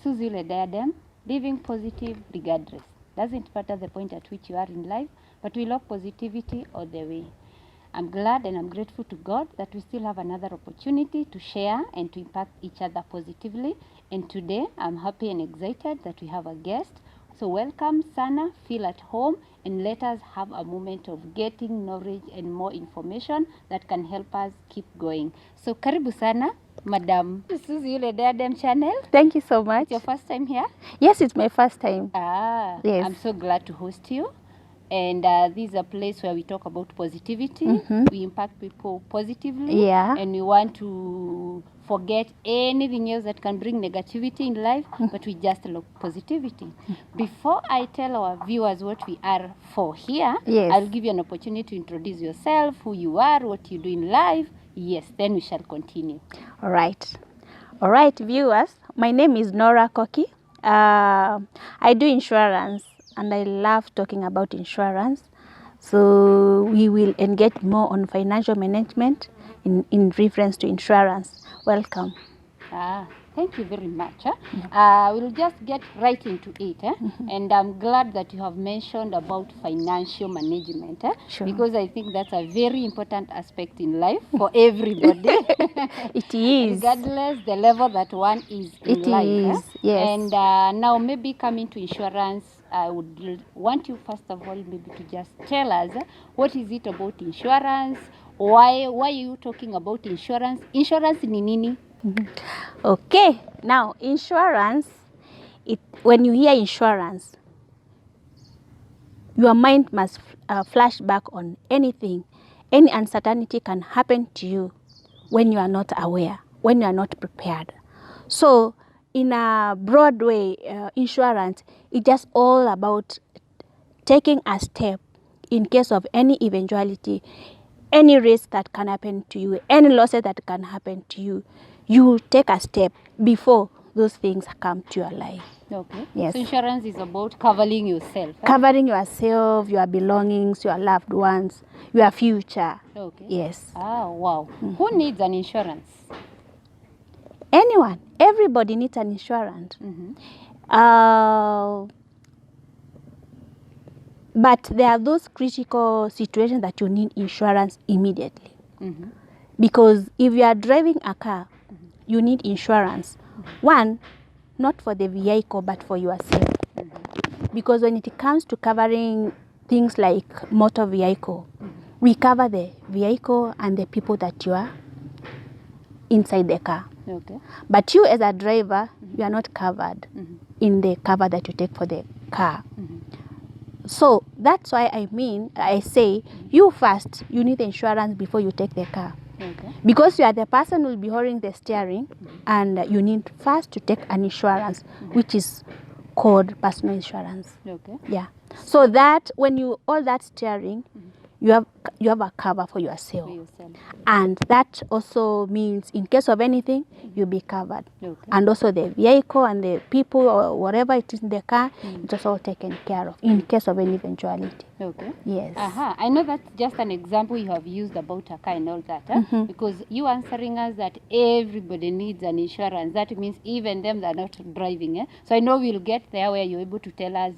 Suzie Yule Diadem, living positive regardless. Doesn't matter the point at which you are in life, but we love positivity all the way. I'm glad and I'm grateful to God that we still have another opportunity to share and to impact each other positively. And today I'm happy and excited that we have a guest. So welcome Sana, feel at home, and let us have a moment of getting knowledge and more information that can help us keep going. So karibu Sana, Madam Suzie Yule Diadem channel. Thank you so much. It's your first time here? Yes, it's my first time. Yes. I'm so glad to host you. And this is a place where we talk about positivity. We impact people positively. Yeah. And we want to forget anything else that can bring negativity in life, but we just love positivity. Before I tell our viewers what we are for here, Yes. I'll give you an opportunity to introduce yourself, who you are, what you do in life. Yes, then we shall continue. All right, viewers. My name is Nora Koki. I do insurance and I love talking about insurance. So we will engage more on financial management in reference to insurance. Welcome. Thank you very much. We'll just get right into it. And I'm glad that you have mentioned about financial management. Sure. Because I think that's a very important aspect in life for everybody. It is. Regardless the level that one is in life. It is, yes. And now maybe coming to insurance, I would want you first of all maybe to just tell us what is it about insurance? Why are you talking about insurance? Insurance ni nini? Okay, now insurance, when you hear insurance, your mind must flash back on anything. Any uncertainty can happen to you when you are not aware, when you are not prepared. So in a broad way, insurance is just all about taking a step in case of any eventuality, any risk that can happen to you, any losses that can happen to you. You take a step before those things come to your life. Okay. Yes. So insurance is about covering yourself. Covering yourself, your belongings, your loved ones, your future. Okay. Yes. Wow. Who needs an insurance? Anyone. Everybody needs an insurance. But there are those critical situations that you need insurance immediately. Because if you are driving a car, you need insurance. One, not for the vehicle, but for yourself. Because when it comes to covering things like motor vehicle, we cover the vehicle and the people that you are inside the car. Okay. But you as a driver, you are not covered in the cover that you take for the car. So that's why I say, you first, you need insurance before you take the car. Okay. Because you are the person who will be holding the steering, and you need first to take an insurance, which is called personal insurance. Okay. Yeah. So that when you hold that steering, you have a cover for yourself. For yourself. And that also means in case of anything, you'll be covered. Okay. And also the vehicle and the people or whatever it is in the car, it's all taken care of in case of any eventuality. Okay. Yes. I know that's just an example you have used about a car and all that. Because you answering us that everybody needs an insurance. That means even them that are not driving. So I know we'll get there where you're able to tell us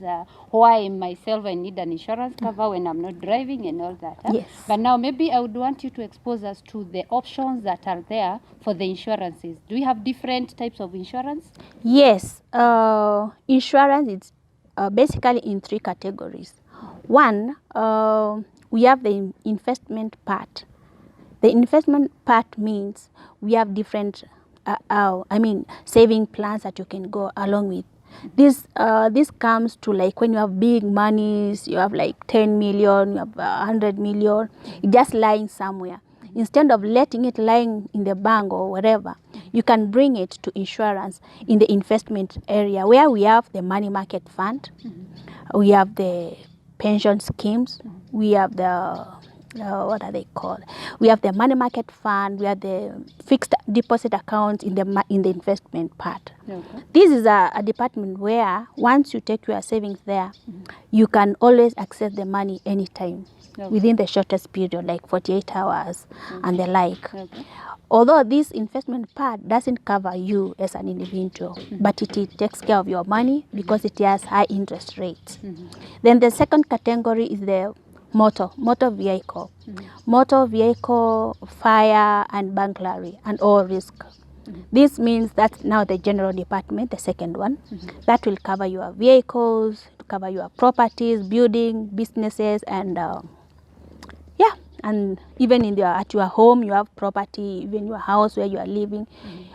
why myself I need an insurance cover when I'm not driving and all that. Yes. But now maybe I would want you to expose us to the options that are there for the insurances. Do we have different types of insurance? Yes. Insurance is basically in three categories. One, we have the investment part. The investment part means we have different, saving plans that you can go along with. This comes to like when you have big monies, you have like 10 million, you have 100 million, just lying somewhere. Instead of letting it lying in the bank or whatever, you can bring it to insurance in the investment area where we have the money market fund, we have the pension schemes, we have the what are they called? We have the money market fund. We have the fixed deposit account in the investment part. Okay. This is a department where once you take your savings there, you can always access the money anytime within the shortest period, like 48 hours and the like. Okay. Although this investment part doesn't cover you as an individual, but it takes care of your money because it has high interest rates. Then the second category is the motor vehicle. Motor vehicle, fire and burglary and all risk. This means that's now the general department, the second one. That will cover your vehicles, cover your properties, building, businesses, and and even at your home you have property, even your house where you are living,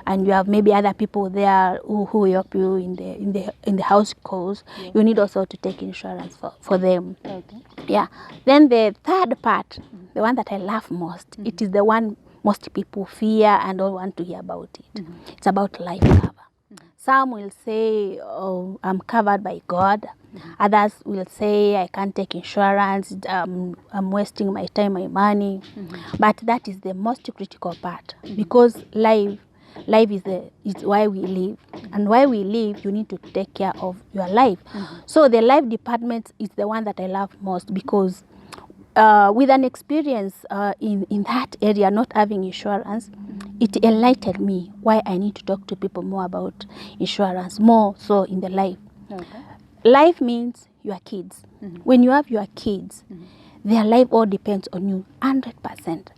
and you have maybe other people there who help you in the house calls. You need also to take insurance for them. Okay. Yeah. Then the third part, the one that I love most, it is the one most people fear and don't want to hear about it. It's about life cover. Some will say, oh, I'm covered by God. Others will say, I can't take insurance, I'm wasting my time, my money. But that is the most critical part, because life is why we live. And while we live, you need to take care of your life. So the life department is the one that I love most, because with an experience in that area, not having insurance, it enlightened me why I need to talk to people more about insurance, more so in the life. Okay. Life means your kids. When you have your kids, their life all depends on you 100%.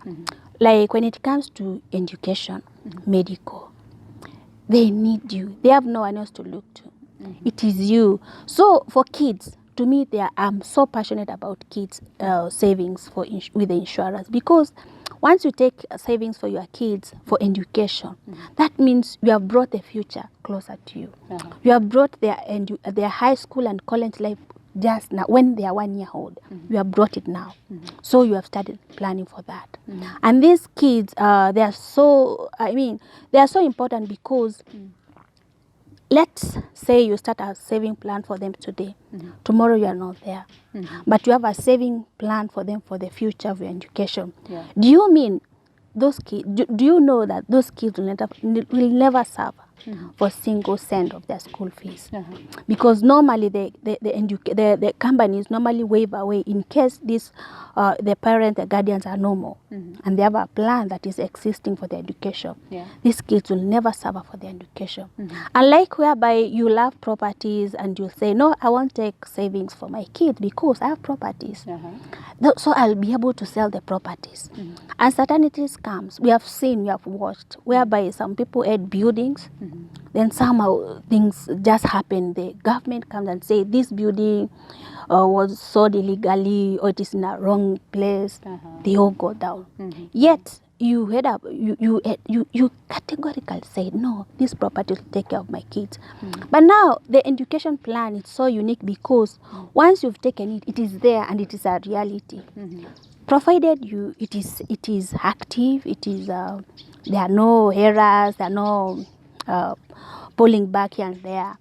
Like when it comes to education, medical, they need you. They have no one else to look to. It is you. So for kids, to me, I'm so passionate about kids' savings with the insurance, because once you take savings for your kids for education, that means you have brought the future closer to you. You have brought their high school and college life just now, when they are 1 year old. You have brought it now. So you have started planning for that. And these kids, they are so important, because let's say you start a saving plan for them today. Tomorrow you are not there. But you have a saving plan for them for the future of your education. Yeah. Do you mean those kids, do you know that those kids will never suffer for a single cent of their school fees? Because normally the companies normally waive away in case the parents, the guardians are normal, and they have a plan that is existing for their education. Yeah. These kids will never suffer for their education. Unlike whereby you love properties and you say, no, I won't take savings for my kids because I have properties. So I'll be able to sell the properties. Uncertainty comes. We have watched, whereby some people had buildings, then somehow things just happen. The government comes and say this building was sold illegally, or it is in a wrong place. They all go down. Yet you categorically said, no, this property will take care of my kids. But now the education plan is so unique, because once you've taken it, it is there and it is a reality. Provided it is active, it is there are no errors, there are no pulling back here and there.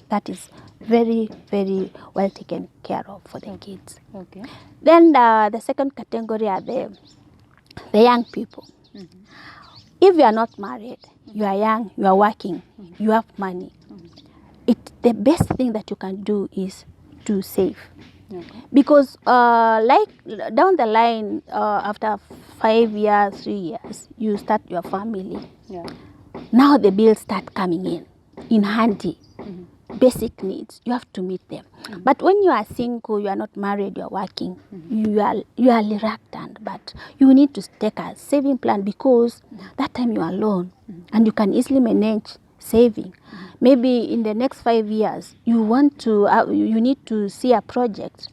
That is very, very well taken care of for the kids. Okay. Then the second category are the young people. If you are not married, you are young, you are working, you have money, the best thing that you can do is to save. Because like down the line, after 5 years, 3 years, you start your family. Now the bills start coming in handy. Basic needs, you have to meet them. But when you are single, you are not married, you are working, you are reluctant, but you need to take a saving plan, because that time you are alone and you can easily manage saving. Maybe in the next 5 years, you need to see a project.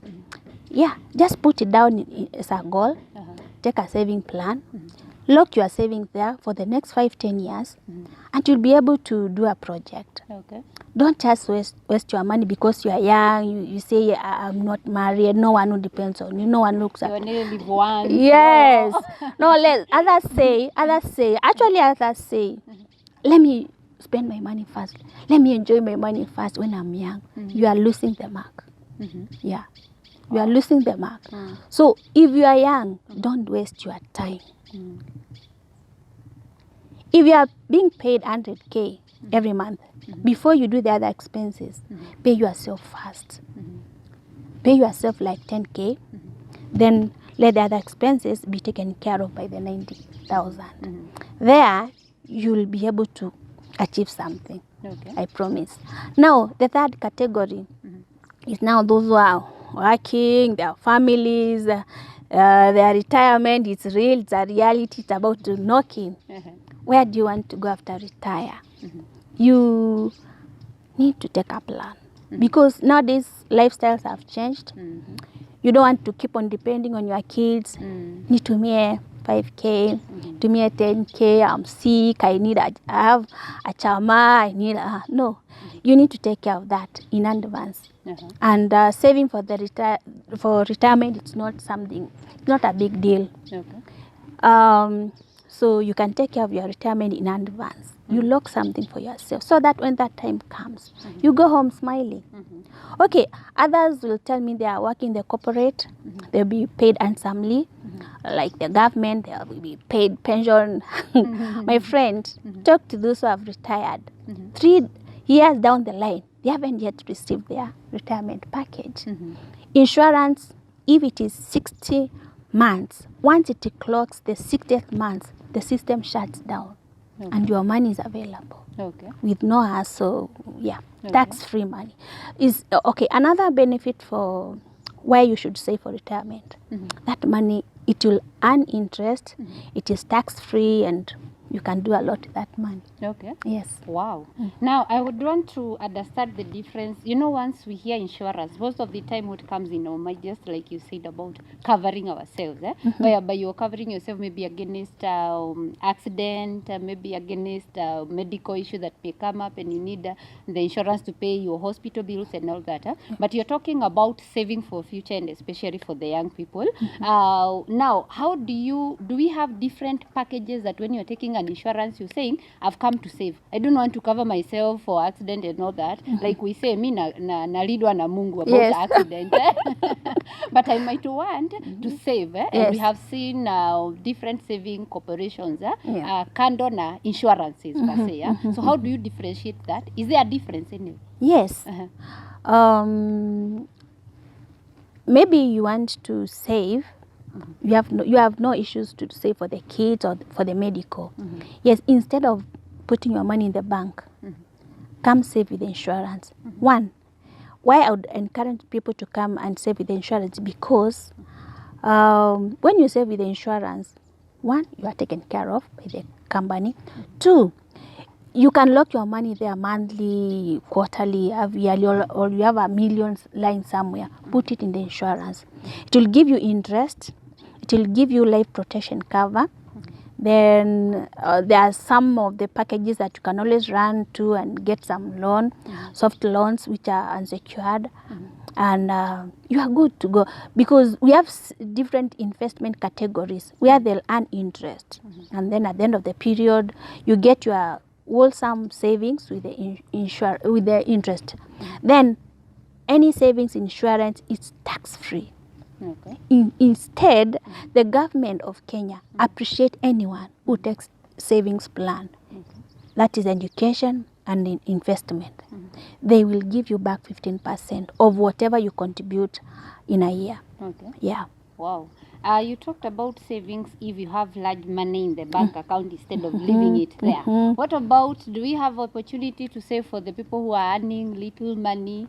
Yeah, just put it down as a goal, take a saving plan, lock your savings there for the next 5-10 years, and you'll be able to do a project. Okay. Don't just waste your money because you are young. You say, I'm not married. No one who depends on you. No one looks at you. You only live once. Yes. No, others say, let me spend my money first. Let me enjoy my money first when I'm young. You are losing the mark. Yeah. You are losing the mark. So if you are young, don't waste your time. If you are being paid 100K every month, before you do the other expenses, pay yourself first. Pay yourself like 10K, then let the other expenses be taken care of by the 90,000. There, you'll be able to achieve something. Okay. I promise. Now, the third category is now those who are working, their families, their retirement. It's real, it's a reality, it's about to knock in. Where do you want to go after retire? You need to take a plan. Because nowadays, lifestyles have changed. You don't want to keep on depending on your kids. Need to me 5K, to me 10K, I'm sick, I have a chama, I need no. You need to take care of that in advance. And saving for the retirement, it's not something, it's not a big deal. So you can take care of your retirement in advance. You lock something for yourself so that when that time comes, you go home smiling. Okay, others will tell me they are working in the corporate, they'll be paid handsomely, like the government, they'll be paid pension. My friend, talk to those who have retired. 3 years down the line, they haven't yet received their retirement package. Insurance, if it is 60 months, once it clocks the 60th month, the system shuts down. And your money is available with no hassle. Tax-free money is okay. Another benefit for why you should save for retirement, that money, it will earn interest, it is tax-free, and you can do a lot with that money. Yes. Wow. Now, I would want to understand the difference. You know, once we hear insurance, most of the time what comes in our mind, just like you said about covering ourselves, whereby you're covering yourself maybe against accident, maybe against medical issue that may come up and you need the insurance to pay your hospital bills and all that. But you're talking about saving for future and especially for the young people. Now, how do we have different packages that when you're taking an insurance, you're saying, I've come to save. I don't want to cover myself for accident and all that. Like we say, mi nalidwa na Mungu about accident. But I might want to save. And we have seen different saving corporations, kando na insurances per se. So how do you differentiate that? Is there a difference anyway? Yes. Maybe you want to save. You have no issues to save for the kids or for the medical. Yes, instead of putting your money in the bank, come save with insurance. One, why I would encourage people to come and save with insurance, because when you save with insurance, one, you are taken care of by the company. Two, you can lock your money there monthly, quarterly, yearly, or you have a million lying somewhere. Put it in the insurance. It will give you interest. It will give you life protection cover. Then there are some of the packages that you can always run to and get some loan, soft loans which are unsecured. And you are good to go, because we have different investment categories where they'll earn interest. And then at the end of the period, you get your wholesome savings with the interest. Then any savings insurance is tax-free. Instead, the government of Kenya appreciate anyone who takes savings plan. That is education and investment. They will give you back 15% of whatever you contribute in a year. Yeah. Wow. You talked about savings if you have large money in the bank account instead of leaving it there. What about, do we have opportunity to save for the people who are earning little money?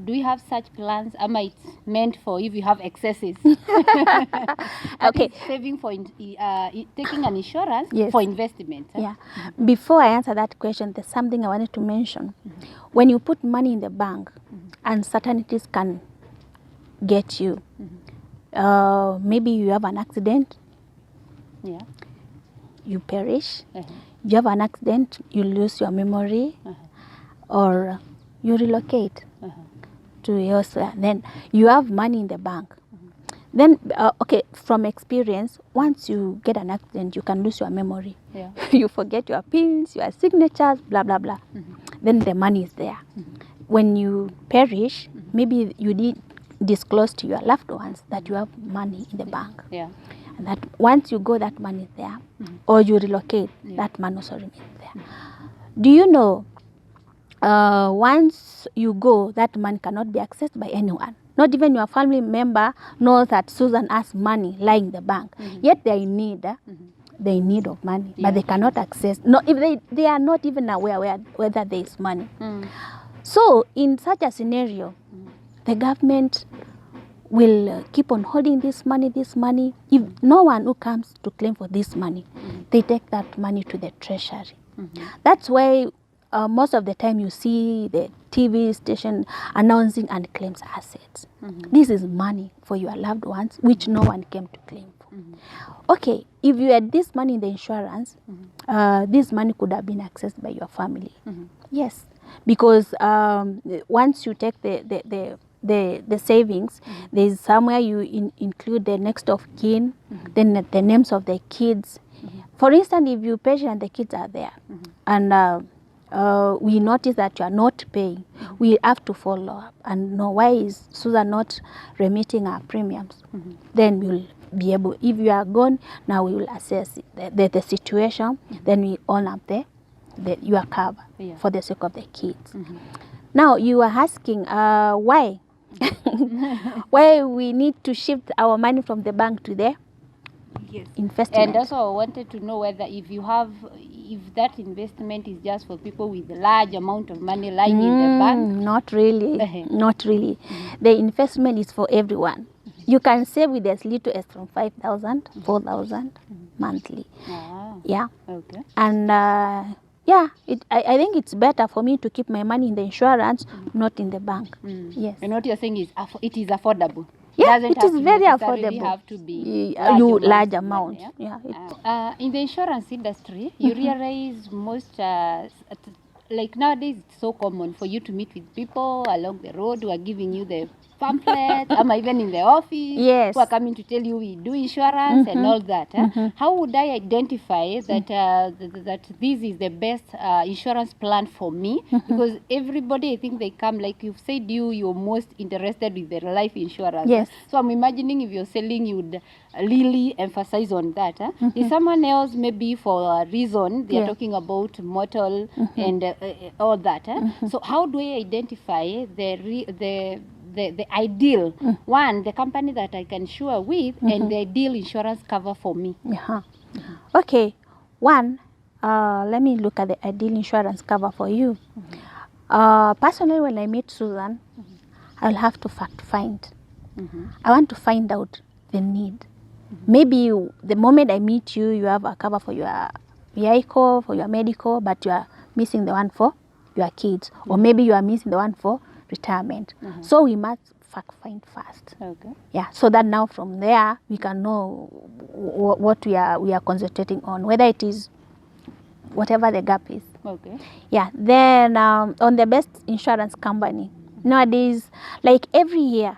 Do we have such plans? Am I meant for if you have excesses? Okay. Saving for taking an insurance for investment. Yeah. Before I answer that question, there's something I wanted to mention. When you put money in the bank, uncertainties can get you. Maybe you have an accident. You perish. You have an accident, you lose your memory, or you relocate to elsewhere. Then you have money in the bank. Then, okay, from experience, once you get an accident, you can lose your memory. You forget your pins, your signatures, blah, blah, blah. Then the money is there. When you perish, maybe you did disclose to your loved ones that you have money in the bank. Yeah. And that once you go, that money is there, or you relocate, that money also remains there. Do you know, once you go, that money cannot be accessed by anyone. Not even your family member knows that Susan has money lying in the bank. Yet they are in need. They are in need of money, but they cannot access. No, if they are not even aware whether there is money. So in such a scenario, the government will keep on holding this money. If no one who comes to claim for this money, they take that money to the treasury. That's why most of the time you see the TV station announcing and claims assets. This is money for your loved ones, which no one came to claim for. Okay, if you had this money in the insurance, this money could have been accessed by your family. Yes, because once you take the savings, there's somewhere you include the next of kin, then the names of the kids. For instance, if you pay and the kids are there, and we notice that you are not paying, we have to follow up and know why is Susan not remitting our premiums. Then we'll be able, if you are gone, now we will assess the situation, then we own up your cover for the sake of the kids. Now you are asking why why we need to shift our money from the bank to the investment. And also I wanted to know whether if that investment is just for people with a large amount of money lying in the bank. Not really. Not really. The investment is for everyone. You can save with as little as from 5,000, 4,000 monthly. Yeah. Okay. And I think it's better for me to keep my money in the insurance, not in the bank. Yes. And what you're saying is it is affordable. Yeah, Doesn't it have is to very necessarily affordable. have to be Large amount. Yeah. In the insurance industry, you realize most like nowadays it's so common for you to meet with people along the road who are giving you the pamphlets, or even in the office, Yes. who are coming to tell you we do insurance and all that. How would I identify that that this is the best insurance plan for me? Because everybody, I think they come, like you've said, you're most interested with the life insurance. Yes. So I'm imagining if you're selling, you'd really emphasize on that. Is someone else, maybe for a reason, they're talking about mortal and all that. So how do I identify the ideal one, the company that I can insure with, and the ideal insurance cover for me? Okay, one, let me look at the ideal insurance cover for you. Personally, when I meet Susan, I'll have to fact find. I want to find out the need. Maybe the moment I meet you, you have a cover for your vehicle, for your medical, but you are missing the one for your kids, or maybe you are missing the one for retirement. So we must fact find first. Okay. Yeah, so that now from there we can know what we are concentrating on, whether it is whatever the gap is. Okay. Yeah. Then on the best insurance company nowadays, like every year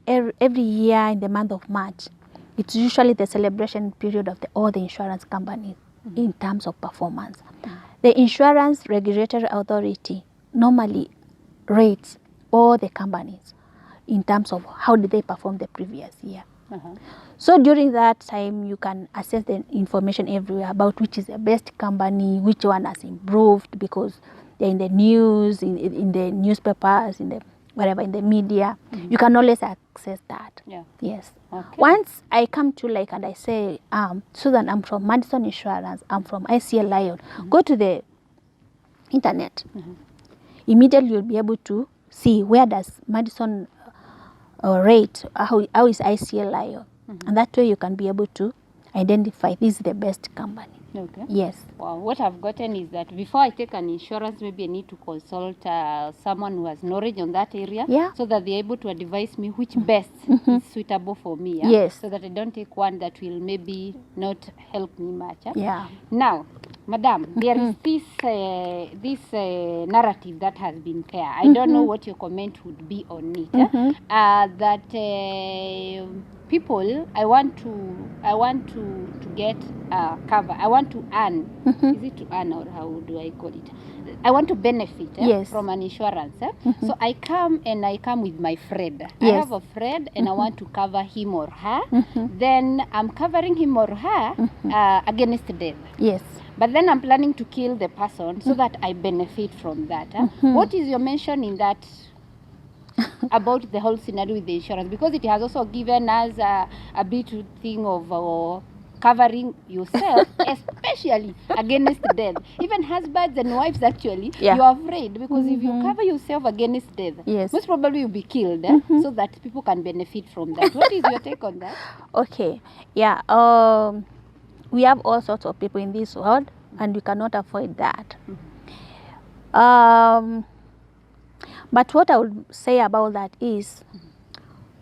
in the month of March, it's usually the celebration period of all the insurance companies in terms of performance. The Insurance Regulatory Authority normally rates all the companies in terms of how did they perform the previous year. So during that time, you can access the information everywhere about which is the best company, which one has improved, because they're in the news, in the newspapers, in the whatever, in the media. You can always access that. Yeah. Yes. Okay. Once I come to and I say, Susan, I'm from Madison Insurance, I'm from ICL Lion, go to the internet. Immediately you'll be able to see where does Madison rate, how is ICL Lion. And that way you can be able to identify this is the best company. Okay. Yes. Well, what I've gotten is that before I take an insurance, maybe I need to consult someone who has knowledge on that area, so that they're able to advise me which best is suitable for me. Yes. So that I don't take one that will maybe not help me much. Yeah. Now, Madam, there is this narrative that has been there. I don't know what your comment would be on it. That people, I want to get cover. I want to earn. Is it to earn, or how do I call it? I want to benefit Yes. from an insurance. So I come with my friend. I Yes. have a friend and I want to cover him or her. Then I'm covering him or her against death. Yes. But then I'm planning to kill the person so that I benefit from that. What is your mention in that about the whole scenario with the insurance? Because it has also given us a bit thing of covering yourself, especially against death. Even husbands and wives, actually, Yeah. you're afraid because if you cover yourself against death, Yes. most probably you'll be killed so that people can benefit from that. What is your take on that? Okay. Yeah. We have all sorts of people in this world, and we cannot avoid that. But what I would say about that is,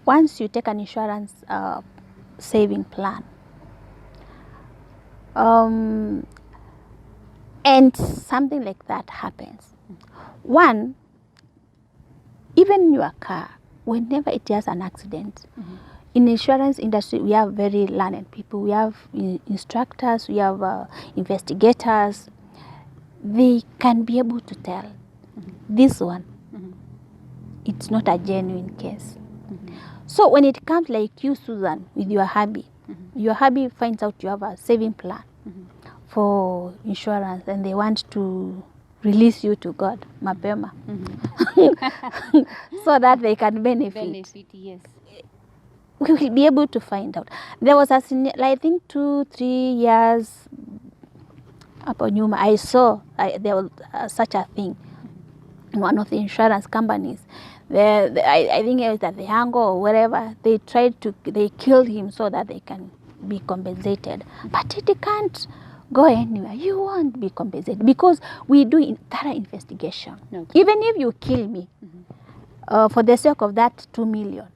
once you take an insurance saving plan, and something like that happens, one, even your car, whenever it has an accident, in the insurance industry, we have very learned people. We have instructors, we have investigators. They can be able to tell this one, it's not a genuine case. So when it comes like you, Susan, with your hubby, your hubby finds out you have a saving plan for insurance, and they want to release you to God, mapema, so that they can benefit. Yes. We will be able to find out. There was a scenario, I think 2-3 years hapo nyuma, I saw there was such a thing in one of the insurance companies. I think it was at the Hango or wherever, they killed him so that they can be compensated. But it can't go anywhere. You won't be compensated because we do thorough investigation. Okay. Even if you kill me, for the sake of that 2 million,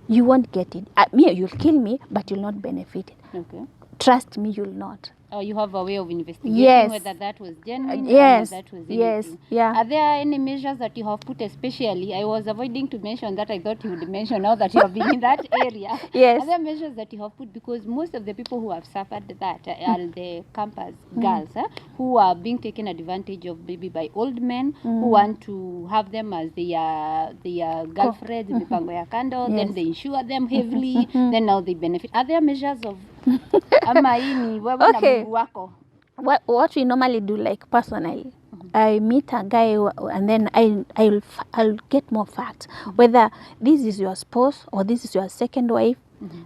you won't get it. You'll kill me, but you'll not benefit it. Okay. Trust me, you'll not. Oh, you have a way of investigating Yes. whether that was genuine Yes. or that was Yes. anything. Yeah. Are there any measures that you have put, especially? I was avoiding to mention that. I thought you would mention now that you have been in that area. Yes. Are there measures that you have put? Because most of the people who have suffered that are the campus girls who are being taken advantage of maybe by old men who want to have them as their girlfriends, mipango ya kando, Yes. then they insure them heavily, then now they benefit. Are there measures of ama hii ni wewe na Okay. Mungu wako? What we normally do, like personally, I meet a guy and then I'll get more facts, whether this is your spouse or this is your second wife.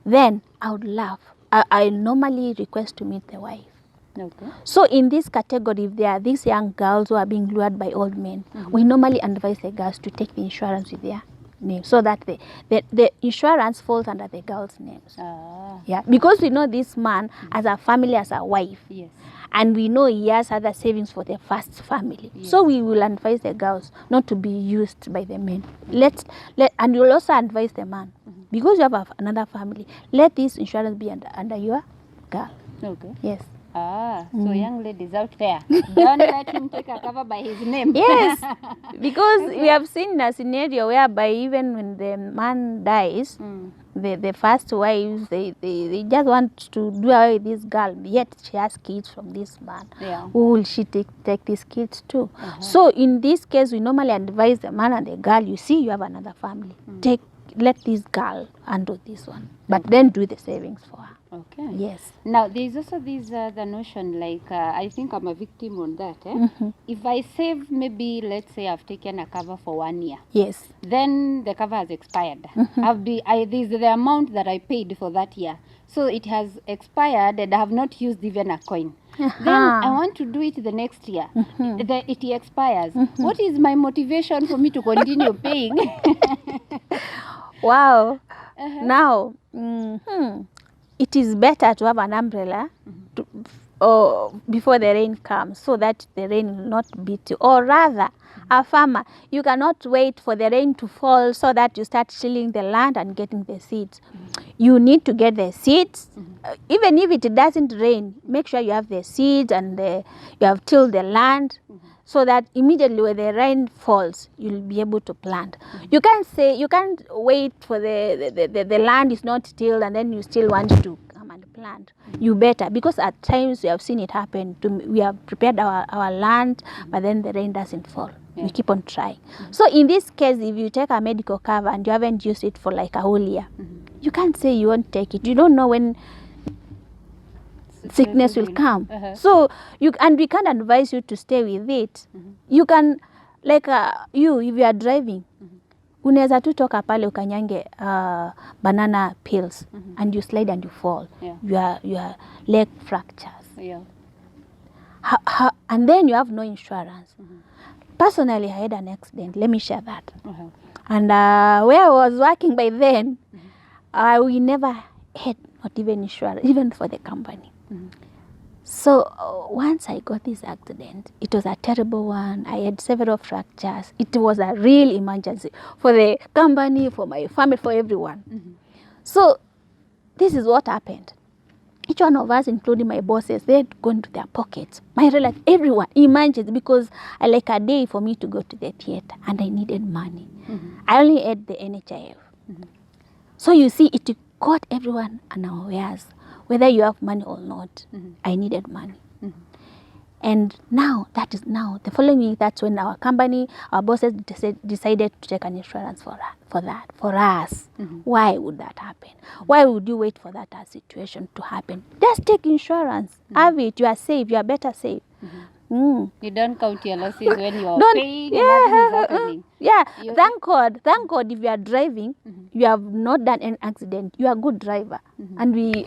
Then I would love. I normally request to meet the wife. Okay. So in this category, if there are these young girls who are being lured by old men, we normally advise the girls to take the insurance with their name, so that the insurance falls under the girls' names. Yeah, because we know this man as a family, as a wife. Yes. And we know he has other savings for the first family. Yes. So we will advise the girls not to be used by the men. And you'll also advise the man, because you have another family, let this insurance be under your girl. Okay. Yes. So young ladies out there, don't let him take a cover by his name. Yes, because we have seen a scenario whereby even when the man dies, the first wives, they just want to do away with this girl, yet she has kids from this man. Yeah. Who will she take these kids to? So in this case, we normally advise the man and the girl, you see, you have another family. Let this girl handle this one, but then do the savings for her. Okay. Yes. Now, there's also this the notion, like, I think I'm a victim on that. If I save, maybe, let's say I've taken a cover for 1 year. Yes. Then the cover has expired. This is the amount that I paid for that year. So it has expired and I have not used even a coin. Then I want to do it the next year. It expires. What is my motivation for me to continue paying? Wow. Now, it is better to have an umbrella before the rain comes, so that the rain will not beat you. Or rather, a farmer, you cannot wait for the rain to fall so that you start tilling the land and getting the seeds. You need to get the seeds. Even if it doesn't rain, make sure you have the seeds and you have tilled the land, so that immediately when the rain falls, you'll be able to plant. You can't wait for the land is not tilled and then you still want to come and plant. You better, because at times we have seen it happen. We have prepared our land, but then the rain doesn't fall. We keep on trying. So in this case, if you take a medical cover and you haven't used it for like a whole year, you can't say you won't take it. You don't know when sickness will come. So we can't advise you to stay with it. You can, like if you are driving, unaweza tu toka pale ukanyange banana peels and you slide and you fall. Your leg fractures. And then you have no insurance. Personally, I had an accident. Let me share that. And where I was working by then, we never had not even insurance, even for the company. So once I got this accident, it was a terrible one. I had several fractures. It was a real emergency for the company, for my family, for everyone. So this is what happened. Each one of us, including my bosses, they had gone to their pockets. My relatives, everyone, emergency, because I like a day for me to go to the theater and I needed money. I only had the NHIF. So you see, it caught everyone unawares. Whether you have money or not, I needed money. And now, the following week, that's when our company, our bosses decided to take an insurance for us. Why would that happen? Why would you wait for that situation to happen? Just take insurance. Have it. You are safe. You are better safe. You don't count your losses when you are paying and nothing is happening. Thank God if you are driving, you have not done an accident. You are a good driver. And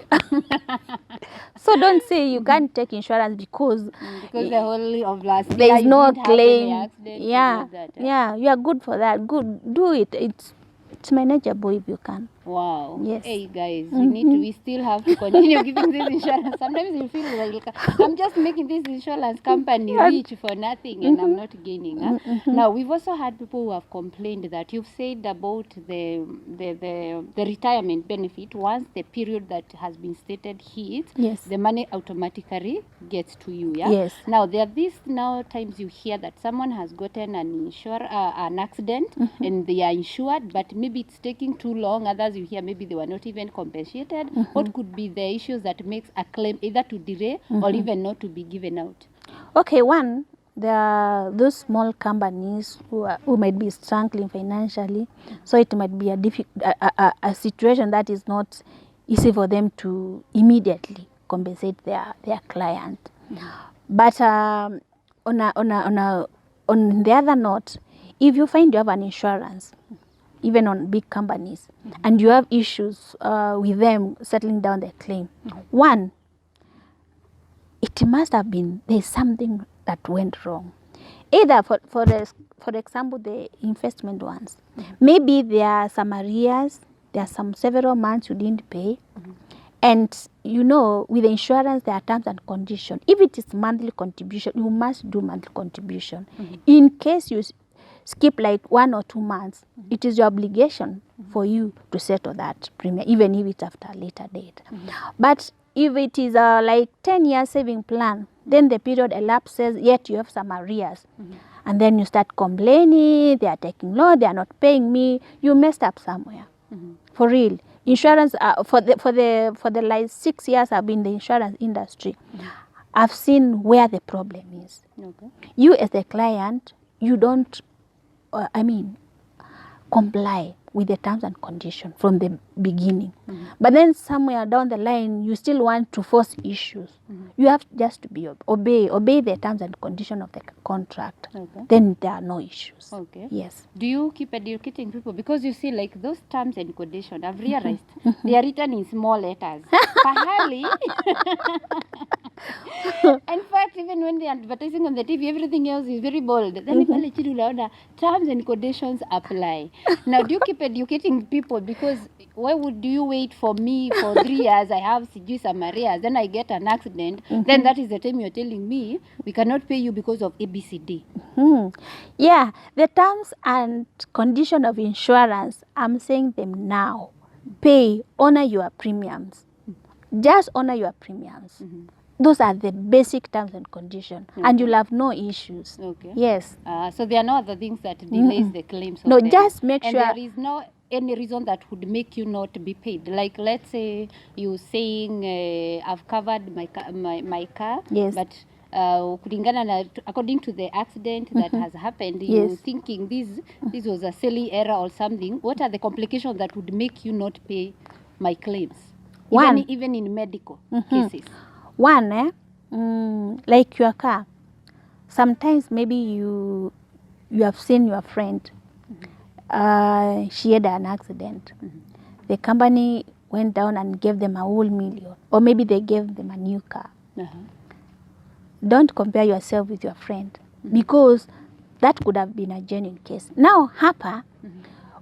so don't say you can't take insurance because the whole of last year there is no claim. You are good for that. Good, do it. It's manageable if you can. Wow. Yes. Hey guys, we still have to continue giving this insurance. Sometimes you feel like I'm just making this insurance company rich for nothing and I'm not gaining. Now we've also had people who have complained that you've said about the retirement benefit. Once the period that has been stated hits, the money automatically gets to you. Yes. Now there are these times you hear that someone has gotten an accident and they are insured, but maybe it's taking too long. Others you hear maybe they were not even compensated. What could be the issues that makes a claim either to delay or even not to be given out? Okay, one, there are those small companies who might be struggling financially, so it might be a situation that is not easy for them to immediately compensate their client. But on the other note, if you find you have an insurance, even on big companies, and you have issues with them settling down their claim, one, it must have been there's something that went wrong. Either for example, the investment ones, maybe there are some arrears, there are several months you didn't pay, and with the insurance there are terms and conditions. If it is monthly contribution, you must do monthly contribution. In case you skip like 1 or 2 months, it is your obligation for you to settle that premium, even if it's after a later date. But if it is like 10-year saving plan, then the period elapses, yet you have some arrears. And then you start complaining, they are taking long, they are not paying me. You messed up somewhere. For real. Insurance, for the like 6 years I've been in the insurance industry, I've seen where the problem is. You as the client, you don't comply with the terms and conditions from the beginning. But then somewhere down the line, you still want to force issues. You have just to obey the terms and conditions of the contract. Then there are no issues. Yes. Do you keep educating people? Because you see, like those terms and conditions, I've realized they are written in small letters. Pahali. In fact, even when they're advertising on the TV, everything else is very bold. Then terms and conditions apply. Now, do you keep educating people? Because why would you wait for me for 3 years? I have some arrears, then I get an accident. Then that is the time you're telling me we cannot pay you because of ABCD. Yeah, the terms and condition of insurance, I'm saying them now. Pay, honor your premiums. Just honor your premiums. Those are the basic terms and conditions, and you'll have no issues. Okay. Yes. So there are no other things that delays the claims. No, of them. just make and sure. there is no any reason that would make you not be paid. Like let's say you saying I've covered my car, Yes. but kulingana na according to the accident that has happened, you Yes. thinking this was a silly error or something. What are the complications that would make you not pay my claims? One. Even in medical cases. One, like your car. Sometimes maybe you have seen your friend. She had an accident. The company went down and gave them a whole million, or maybe they gave them a new car. Don't compare yourself with your friend, because that could have been a genuine case. Now hapa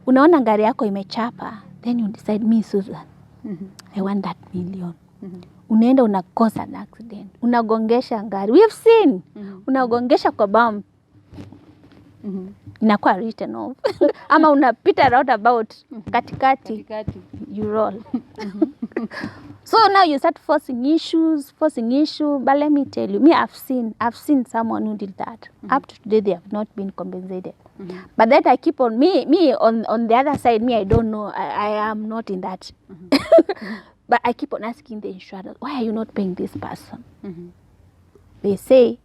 unaona gari yako imechapa, then you decide, me Susan, I want that million. Unaenda unakosa an accident, unagongesha gari. We have seen unagongesha kwa bump, inakuwa written off. Ama unapita roundabout katikati, you roll. So now you start forcing issue. But let me tell you, me, I've seen someone who did that. Up to today, they have not been compensated. But that I keep on me on the other side. Me, I don't know. I am not in that. But I keep on asking the insurance, why are you not paying this person? They say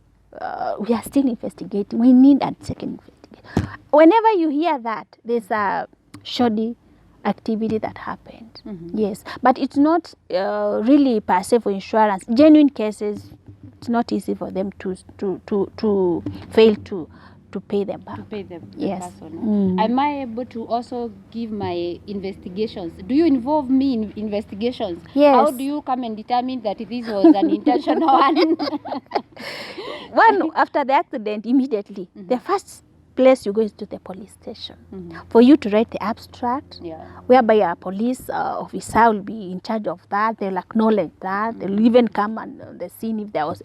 we are still investigating. We need a second investigation. Whenever you hear that, there's a shoddy activity that happened. Yes, but it's not really per se for insurance. Genuine cases, it's not easy for them to fail to pay them back. To pay them. Yes. The person. Am I able to also give my investigations? Do you involve me in investigations? Yes. How do you come and determine that this was an intentional one? One, after the accident, immediately, the first place you go is to the police station for you to write the abstract, whereby a police officer will be in charge of that. They'll acknowledge that. They'll even come on the scene if there was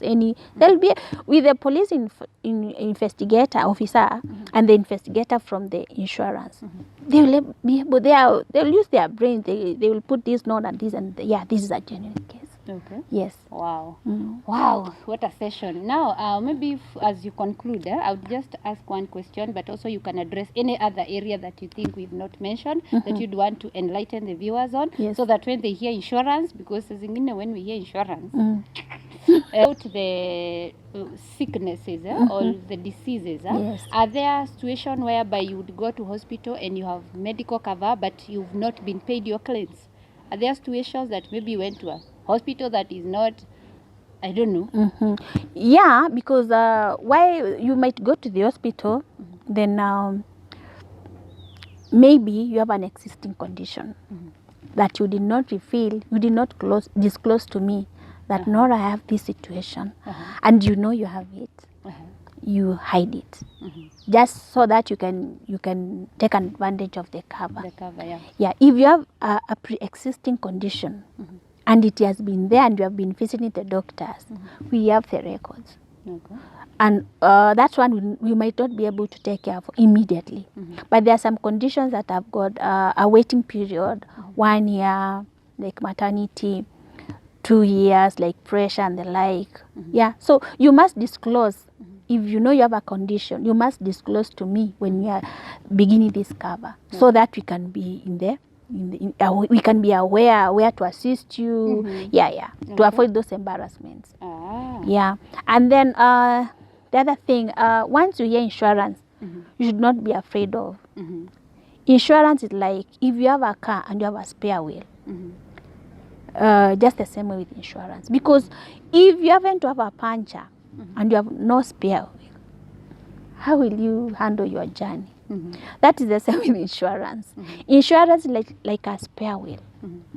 any. They'll be with the police investigator officer and the investigator from the insurance. They will be able. They'll use their brain. They will put this note and this and this is a genuine case. Okay. Yes. Wow. Wow. What a session. Now, maybe as you conclude, I would just ask one question, but also you can address any other area that you think we've not mentioned that you'd want to enlighten the viewers on, so that when they hear insurance, because when we hear insurance, about the sicknesses or the diseases, are there situations whereby you would go to hospital and you have medical cover, but you've not been paid your claims? Are there situations that maybe you went to a hospital that is not, I don't know? Yeah, because why you might go to the hospital, then maybe you have an existing condition that you did not reveal, you did not disclose to me that Nora, I have this situation, and you know you have it. You hide it, just so that you can take advantage of the cover. The cover, yeah. If you have a pre-existing condition and it has been there and you have been visiting the doctors, we have the records. Okay. And that's one we might not be able to take care of immediately. But there are some conditions that have got a waiting period, 1 year, like maternity, 2 years, like pressure and the like. Yeah, so you must disclose. If you know you have a condition, you must disclose to me when you are beginning this cover, so that we can be we can be aware where to assist you. To avoid those embarrassments. Yeah, and then the other thing, once you hear insurance, you should not be afraid of. Insurance is like if you have a car and you have a spare wheel. Just the same way with insurance, because if you happen to have a puncture and you have no spare wheel, how will you handle your journey? That is the same with insurance. Insurance is like a spare wheel.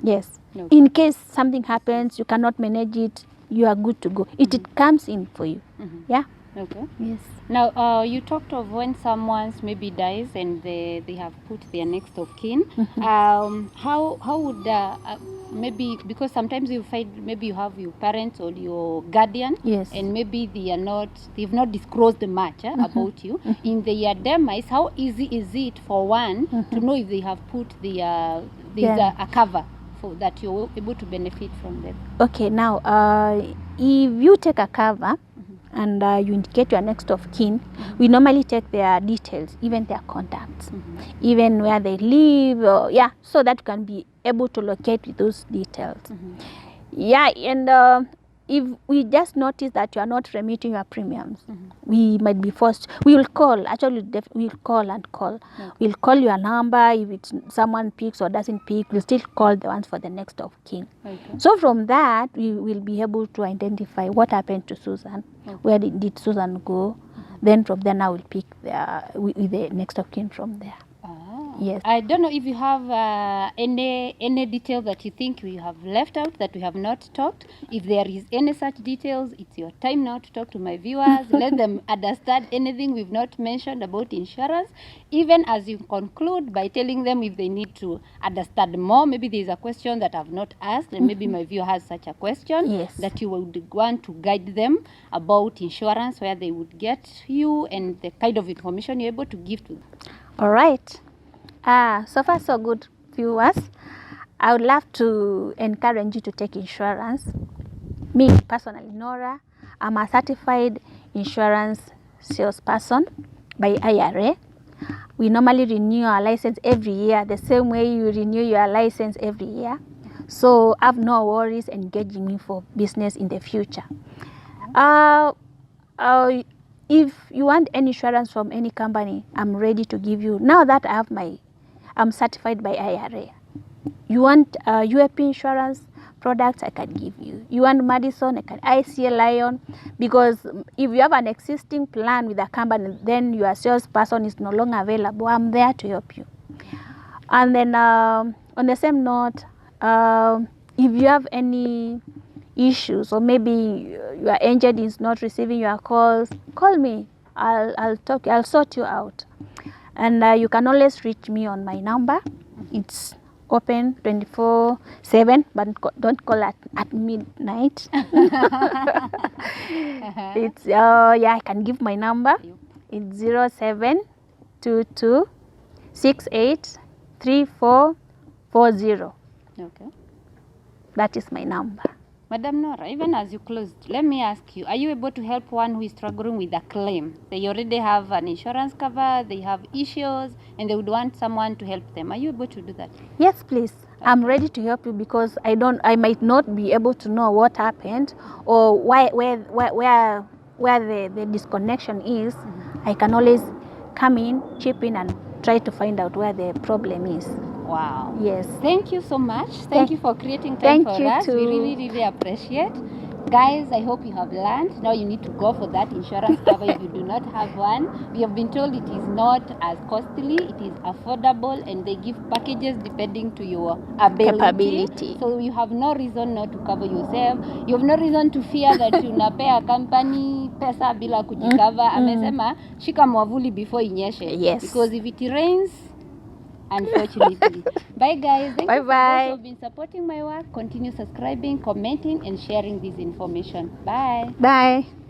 Yes. In case something happens, you cannot manage it, you are good to go. It comes in for you. Yeah. Okay. Yes. Now, you talked of when someone maybe dies and they have put their next of kin. How would maybe because sometimes you find maybe you have your parents or your guardian, Yes. and maybe they've not disclosed much about you. In the demise, how easy is it for one to know if they have put there's a cover for that you're able to benefit from them? Okay, now if you take a cover and you indicate your next of kin, we normally take their details, even their contacts, even where they live, so that you can be able to locate with those details. Yeah, and if we just notice that you are not remitting your premiums, we might be forced. We will call. Actually, we'll call and call. Okay. We'll call your number. If it's someone picks or doesn't pick, we'll still call the ones for the next of kin. Okay. So from that, we will be able to identify what happened to Susan. Okay. Where did Susan go? Then from there, now we'll pick with the next of kin from there. Yes. I don't know if you have any detail that you think we have left out that we have not talked. If there is any such details, it's your time now to talk to my viewers. Let them understand anything we've not mentioned about insurance. Even as you conclude by telling them if they need to understand more, maybe there's a question that I've not asked, and maybe my viewer has such a question. Yes. That you would want to guide them about insurance, where they would get you and the kind of information you're able to give to them. All right. So far so good, viewers. I would love to encourage you to take insurance. Me personally, Nora, I'm a certified insurance salesperson by IRA. We normally renew our license every year, the same way you renew your license every year. So I have no worries engaging me for business in the future. If you want any insurance from any company, I'm ready to give you. Now that I'm certified by IRA. You want UAP insurance products, I can give you. You want Madison, I can. ICA Lion, because if you have an existing plan with a company, then your salesperson is no longer available. I'm there to help you. And then on the same note, if you have any issues, or maybe your agent is not receiving your calls, call me. I'll sort you out. And you can always reach me on my number. It's open 24/7, but don't call at midnight. It's I can give my number. It's 0722683440. Okay. That is my number. Madam Nora, even as you closed, let me ask you, are you able to help one who is struggling with a claim? They already have an insurance cover, they have issues, and they would want someone to help them. Are you able to do that? Yes, please. Okay. I'm ready to help you, because I might not be able to know what happened or where the disconnection is. I can always come in, chip in, and try to find out where the problem is. Wow. Yes. Thank you so much. Thank you for creating time for us. Too. We really appreciate. Guys, I hope you have learned. Now you need to go for that insurance cover if you do not have one. We have been told it is not as costly, it is affordable, and they give packages depending to your ability. So you have no reason not to cover yourself. You have no reason to fear that unapea company pesa bila kujikava. Amesema shika mwavuli before inyeshe. Yes. Because if it rains, unfortunately. Bye guys. Thank you for those who have been supporting my work. Continue subscribing, commenting, and sharing this information. Bye. Bye.